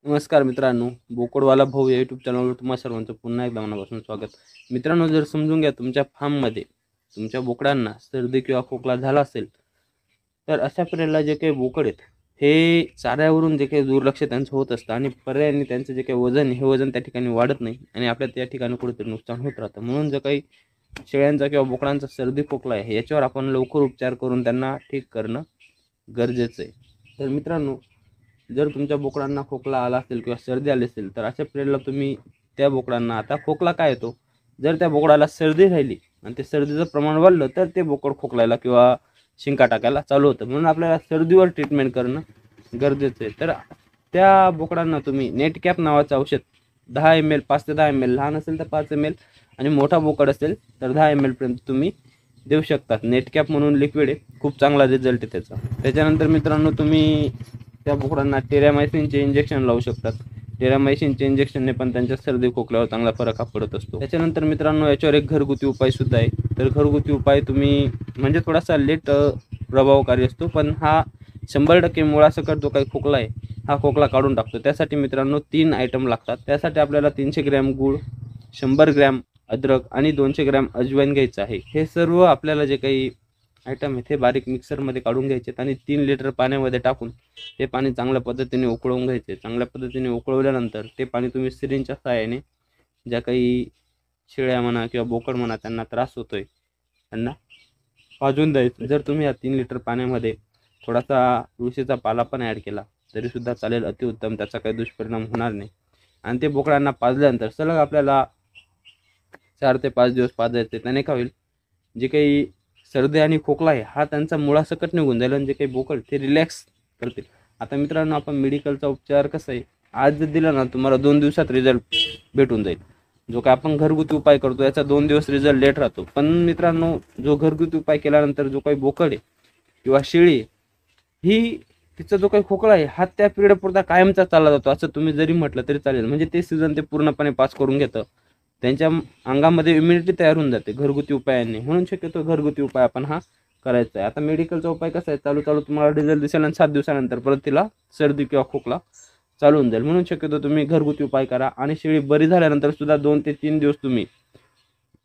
नमस्कार मित्रांनो, बोकडवाला भाऊ या यूट्यूब चॅनलवर तुम्हा सर्वांचं पुन्हा एकदा मनापासून स्वागत। मित्रांनो, जर समजून घ्या तुमच्या फार्ममध्ये तुमच्या बोकडांना सर्दी किंवा खोकला झाला असेल तर अशा पिरियडला जे काही बोकड आहेत हे चाऱ्यावरून जे काही दुर्लक्ष त्यांचं होत असतं आणि पर्यायाने त्यांचं जे काही वजन हे वजन त्या ठिकाणी वाढत नाही आणि आपल्या त्या ठिकाणी कुठेतरी नुकसान होत राहतं। म्हणून जे काही शेळ्यांचा किंवा बोकडांचा सर्दी खोकला आहे याच्यावर आपण लवकर उपचार करून त्यांना ठीक करणं गरजेचं आहे। तर मित्रांनो, जर तुमच्या बोकडांना खोकला आला असेल किंवा सर्दी आली असेल तर अशा पिरियडला तुम्ही त्या बोकडांना, आता खोकला काय येतो, जर त्या बोकडाला सर्दी राहिली आणि ते सर्दीचं प्रमाण वाढलं तर ते बोकड खोकलायला किंवा शिंका टाकायला चालू होतं। म्हणून आपल्याला सर्दीवर ट्रीटमेंट करणं गरजेचं आहे। तर त्या बोकडांना तुम्ही नेट कॅप नावाचं औषध 10 ml 5 ते 10 ml, लहान असेल तर 5 ml आणि मोठा बोकड असेल तर 10 ml पर्यंत तुम्ही देऊ शकतात। नेट कॅप म्हणून लिक्विड आहे, खूप चांगला रिझल्ट आहे त्याचा। त्याच्यानंतर मित्रांनो, तुम्ही त्या बोकडांना टेरामायसिनचे इंजेक्शन लावू शकतात। टेरामायसिनचे इंजेक्शनने पण त्यांच्या सर्दी खोकल्यावर चांगला फरक पडत असतो। त्याच्यानंतर मित्रांनो, याच्यावर एक घरगुती उपाय सुद्धा आहे। तर घरगुती उपाय तुम्ही म्हणजे थोडासा लेट प्रभावकारी असतो, पण हा 100% मुळासकट जो काही खोकला आहे हा खोकला काढून टाकतो। त्यासाठी मित्रांनो 3 आयटम लागतात। त्यासाठी आपल्याला 300 ग्रॅम गूळ, 100 ग्रॅम अद्रक आणि 200 ग्रॅम अजवाईन घ्यायचं आहे। हे सर्व आपल्याला जे काही आयटम आहे ते बारीक मिक्सरमध्ये काढून घ्यायचे आणि 3 लिटर पाण्यामध्ये टाकून ते पाणी चांगल्या पद्धतीने उकळवून घ्यायचे। चांगल्या पद्धतीने उकळवल्यानंतर ते पाणी तुम्ही सिरिंजच्या सहाय्याने ज्या काही शेळ्या म्हणा किंवा बोकड म्हणा त्यांना त्रास होतोय त्यांना पाजून द्यायचं। जर तुम्ही या 3 लिटर पाण्यामध्ये थोडासा तुळशीचा पाला पण ॲड केला तरी सुद्धा चालेल, अतिउत्तम, त्याचा काही दुष्परिणाम होणार नाही। आणि ते बोकडांना पाजल्यानंतर सलग आपल्याला 4 ते 5 दिवस पाजायचे। त्याने काय होईल, जे काही सर्दी आणि खोकला आहे हा त्यांचा मुळासकट निघून जाईल आणि जे काही बोकड ते रिलॅक्स करतील। आता मित्रांनो, आपण मेडिकलचा उपचार कसा आहे, आज जर दिला ना तुम्हाला 2 दिवसात रिझल्ट भेटून जाईल। जो काय आपण घरगुती उपाय करतो याचा 2 दिवस रिझल्ट लेट राहतो। पण मित्रांनो, जो घरगुती उपाय केल्यानंतर जो काही बोकड आहे किंवा शेळी ही, तिचा जो काही खोकला आहे हा त्या पिरियड पुरता कायमचा चालला जातो असं तुम्ही जरी म्हटलं तरी चालेल। म्हणजे ते सीझन ते पूर्णपणे पास करून घेतं, त्यांच्या अंगामध्ये इम्युनिटी तयार होऊन जाते घरगुती उपायांनी। म्हणून शक्यतो घरगुती उपाय आपण हा करायचा आहे। आता मेडिकलचा उपाय कसा आहे, चालू चालू तुम्हाला रिझल्ट दिसेल आणि 7 दिवसानंतर परत तिला सर्दी किंवा खोकला चालू होऊन जाईल। म्हणून शक्यतो तुम्ही घरगुती उपाय करा आणि शेळी बरी झाल्यानंतर सुद्धा 2 ते 3 दिवस तुम्ही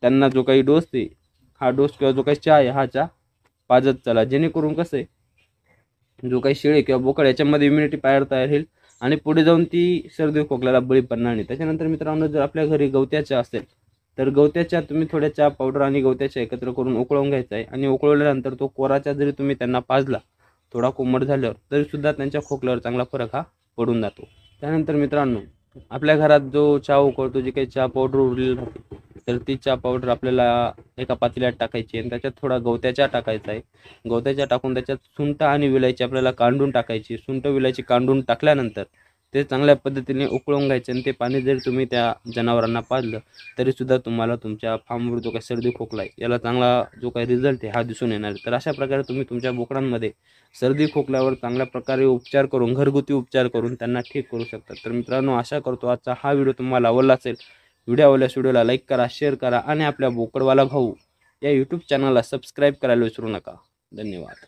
त्यांना जो काही डोस आहे हा डोस किंवा जो काही चहा आहे हा चहा पाजत चला। जेणेकरून कसं आहे, जो काही शेळी किंवा बोकड याच्यामध्ये इम्युनिटी पॉवर तयार होईल आणि पुढे जाऊन ती सर्दी खोकल्याला बळी पडणार नाही। त्याच्यानंतर मित्रांनो, जर आपल्या घरी गवत्याच्या असेल तर गवत्याच्या तुम्ही थोड्या चहा पावडर आणि गवत्याच्या एकत्र करून उकळवून घ्यायचा आहे आणि उकळवल्यानंतर तो कोराचा जरी तुम्ही त्यांना पाजला थोडा कोमट झाल्यावर तरी सुद्धा त्यांच्या खोकल्यावर चांगला फरक हा पडून जातो। त्यानंतर मित्रांनो, आपल्या घरात जो चहा उकळतो, जी काही चहा पावडर उरलेली राहते तर ती चहा पावडर आपल्याला एका पातेल्यात टाकायची आणि त्याच्यात थोडा गवत्याच्या टाकायचा आहे। गवत्याच्या टाकून त्याच्यात सुंठ आणि विलायची आपल्याला कांडून टाकायची। सुंठ विलायची कांडून टाकल्यानंतर ते चांगल्या पद्धतीने उकळून घ्यायचे आणि ते पाणी जर तुम्ही त्या जनावरांना पाजलं तरी सुद्धा तुम्हाला तुमच्या फार्मवर जो काही सर्दी खोकला आहे याला चांगला जो काही रिझल्ट आहे हा दिसून येणार आहे। तर अशा प्रकारे तुम्ही तुमच्या बोकडांमध्ये सर्दी खोकल्यावर चांगल्या प्रकारे उपचार करून, घरगुती उपचार करून त्यांना ठीक करू शकतात। तर मित्रांनो, आशा करतो आजचा हा व्हिडिओ तुम्हाला आवडला असेल। व्हिडिओ आवडल्यास व्हिडिओला लाईक करा, शेअर करा आणि आपल्या बोकडवाला भाऊ या यूट्यूब चॅनलला सबस्क्राईब करायला विसरू नका। धन्यवाद।